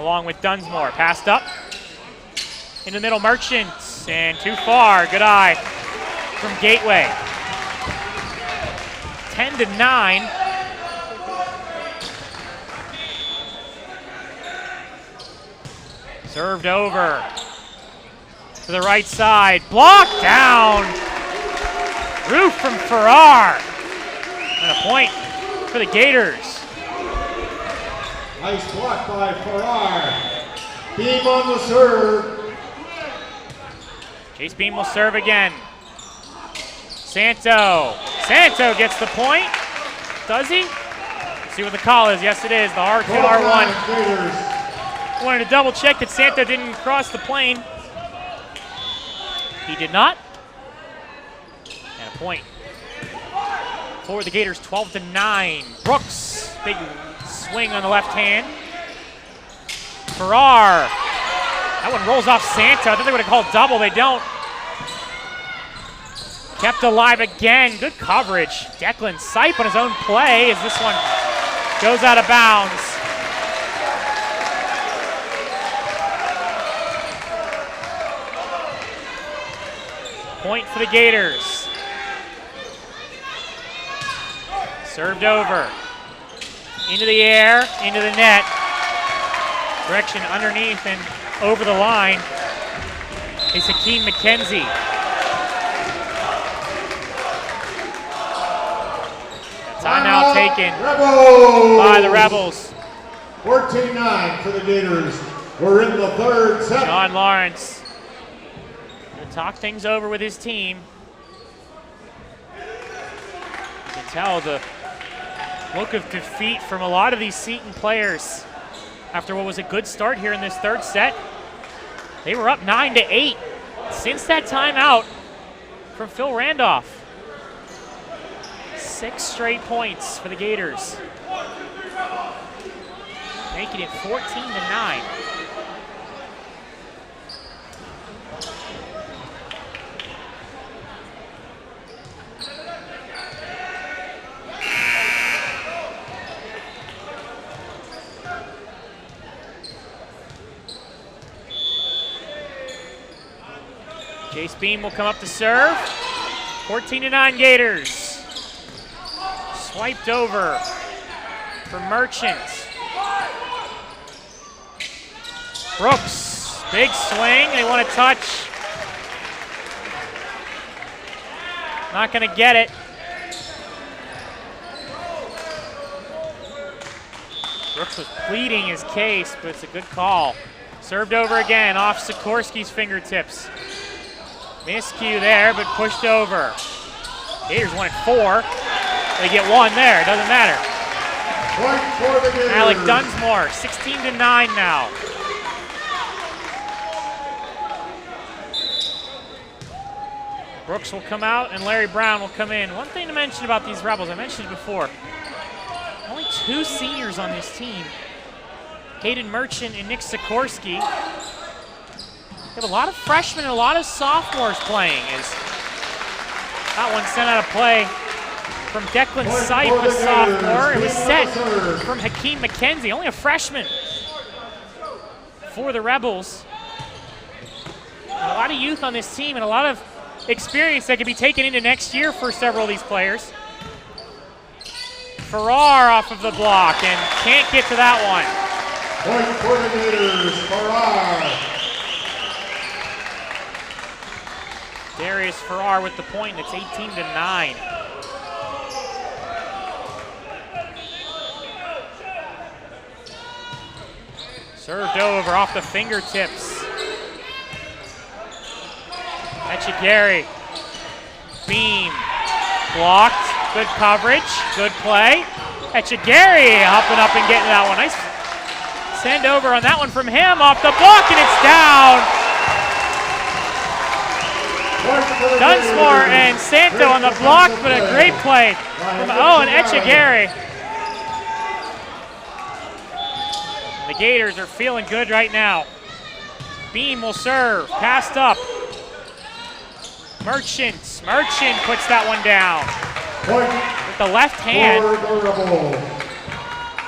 along with Dunsmore. Passed up. In the middle, Merchants. And too far. Good eye from Gateway. 10-9. Served over to the right side. Blocked down. Roof from Farrar. And a point for the Gators. Nice block by Farrar. Beam on the serve. Chase Beam will serve again. Santo gets the point. Does he? Let's see what the call is. Yes, it is. The R2, R1. Wanted to double check that Santo didn't cross the plane. He did not. And a point for the Gators, 12-9. Brooks, big swing on the left hand. Farrar. That one rolls off Santo. I thought they would have called double. They don't. Kept alive again. Good coverage. Declan Sipe on his own play as this one goes out of bounds. Point for the Gators. Served over. Into the air, into the net. Direction underneath and over the line is Hakeem McKenzie. Timeout taken by the Rebels. 14-9 for the Gators. We're in the third set. John Lawrence going to talk things over with his team. You can tell the look of defeat from a lot of these Seton players after what was a good start here in this third set. They were up 9-8 since that timeout from Phil Randolph. 6 straight points for the Gators, making it 14-9. Chase Beam will come up to serve. 14-9 Gators. Swiped over for Merchants. Brooks, big swing. They want to touch. Not going to get it. Brooks was pleading his case, but it's a good call. Served over again off Sikorsky's fingertips. Miscue there, but pushed over. Gators wanted 4. They get 1 there, doesn't matter. Alec Dunsmore, 16-9 now. Brooks will come out and Larry Brown will come in. One thing to mention about these Rebels, I mentioned it before, only 2 seniors on this team. Hayden Merchant and Nick Sikorsky. They have a lot of freshmen and a lot of sophomores playing. As that one sent out of play from Declan Sipe, a sophomore. It was set from Hakeem McKenzie, only a freshman for the Rebels. And a lot of youth on this team and a lot of experience that could be taken into next year for several of these players. Farrar off of the block and can't get to that one. Point for the Gators, Farrar. Darius Farrar with the point, and it's 18-9. Served over off the fingertips. Etchegari. Beam. Blocked. Good coverage. Good play. Etchegari hopping up and getting that one. Nice send over on that one from him off the block, and it's down. Dunsmore and Santo on the block, but a great play from Owen Echegare. The Gators are feeling good right now. Beam will serve, passed up. Merchant puts that one down. With the left hand.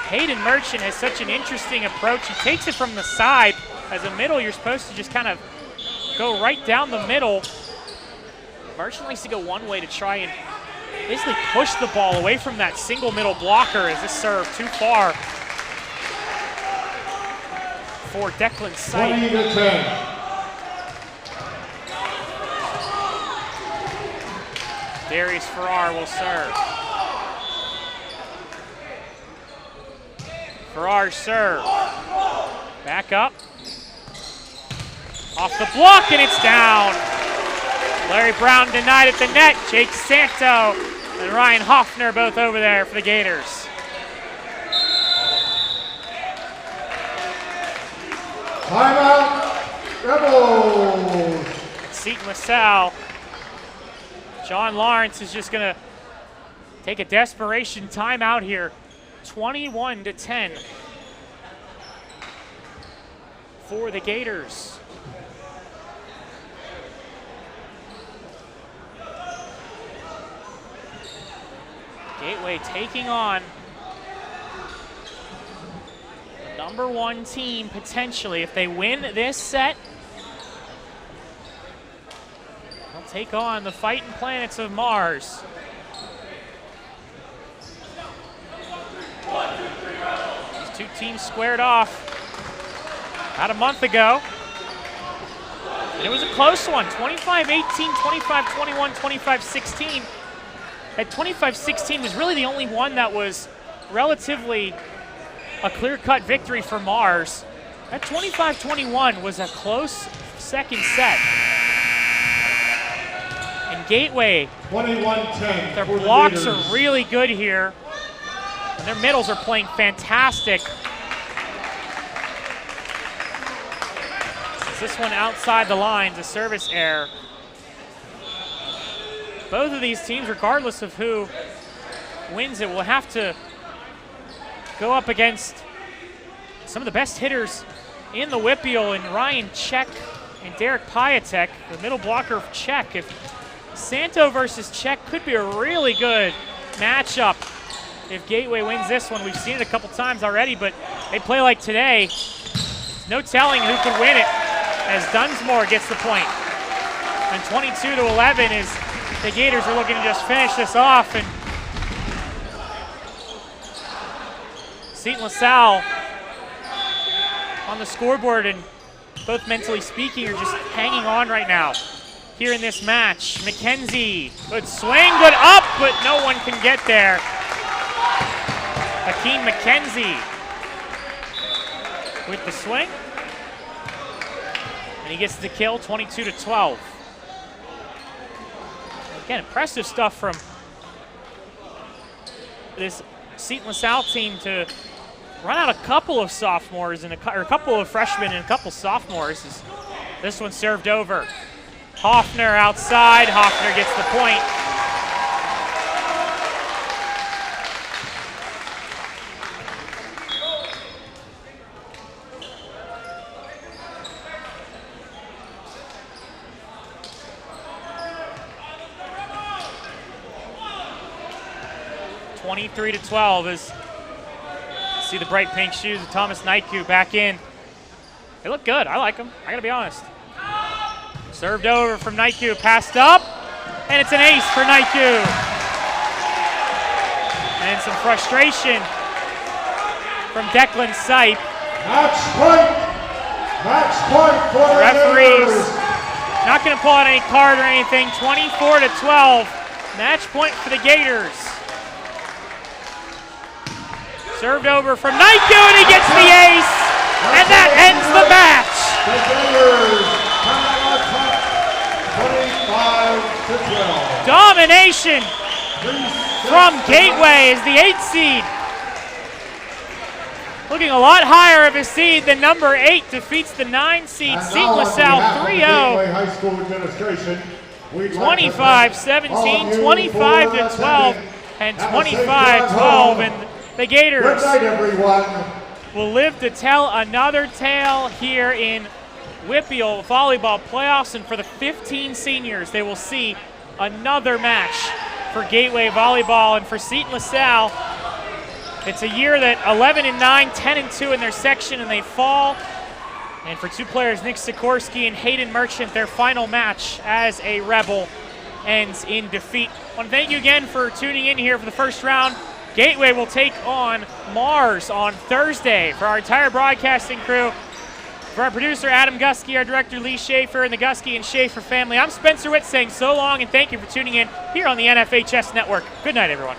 Hayden Merchant has such an interesting approach. He takes it from the side. As a middle, you're supposed to just kind of go right down the middle. Merchant likes to go one way to try and basically push the ball away from that single middle blocker as this serve too far for Declan Sight. 20-10. Darius Farrar will serve. Farrar serve. Back up. Off the block, and it's down. Larry Brown denied at the net. Jake Santo and Ryan Hoffner both over there for the Gators. Timeout, Rebels. Seton LaSalle. John Lawrence is just going to take a desperation timeout here. 21-10 for the Gators. Gateway taking on the #1 team potentially. If they win this set, they'll take on the Fighting Planets of Mars. These two teams squared off about a month ago. And it was a close one, 25-18, 25-21, 25-16. At 25-16 was really the only one that was relatively a clear-cut victory for Mars. At 25-21 was a close second set. And Gateway, 21-10. their blocks are really good here. And their middles are playing fantastic. This one outside the lines, a service error. Both of these teams, regardless of who wins it, will have to go up against some of the best hitters in the WPIAL, and Ryan Czech and Derek Piatek, the middle blocker of Czech. If Santo versus Czech could be a really good matchup if Gateway wins this one. We've seen it a couple times already, but they play like today. There's no telling who could win it as Dunsmore gets the point. And 22-11 is the Gators are looking to just finish this off, and Seton LaSalle on the scoreboard, and both mentally speaking are just hanging on right now here in this match. McKenzie, good swing, good up, but no one can get there. Hakeem McKenzie with the swing, and he gets the kill, 22-12. Again, impressive stuff from this Seton LaSalle team to run out a couple of sophomores and a couple of freshmen and a couple sophomores. This one served over. Hoffner outside. Hoffner gets the point. (23-12) as see the bright pink shoes of Thomas Naiku back in. They look good. I like them. I gotta be honest. Served over from Naiku, passed up, and it's an ace for Naiku. And some frustration from Declan Sipe. Match point for the referees. Gators. Not gonna pull out any card or anything. 24-12. Match point for the Gators. Served over from Naiku, and he gets the ace, and that ends the match. The Gators come out top, 25-12. Domination from Gateway as the 8th seed. Looking a lot higher of a seed than number 8 defeats the 9 seed, Seton LaSalle 3-0. Gateway High School administration, 25-17, 25-12, and 25-12, and the Gators Good night, everyone. will live to tell another tale here in WPIAL Volleyball Playoffs, and for the 15 seniors, they will see another match for Gateway Volleyball. And for Seton LaSalle, it's a year that 11-9, 10-2 in their section, and they fall. And for two players, Nick Sikorsky and Hayden Merchant, their final match as a Rebel ends in defeat. I want to thank you again for tuning in here for the first round. Gateway will take on Mars on Thursday. For our entire broadcasting crew, for our producer Adam Gusky, our director Lee Schaefer, and the Gusky and Schaefer family, I'm Spencer Witt saying so long and thank you for tuning in here on the NFHS Network. Good night, everyone.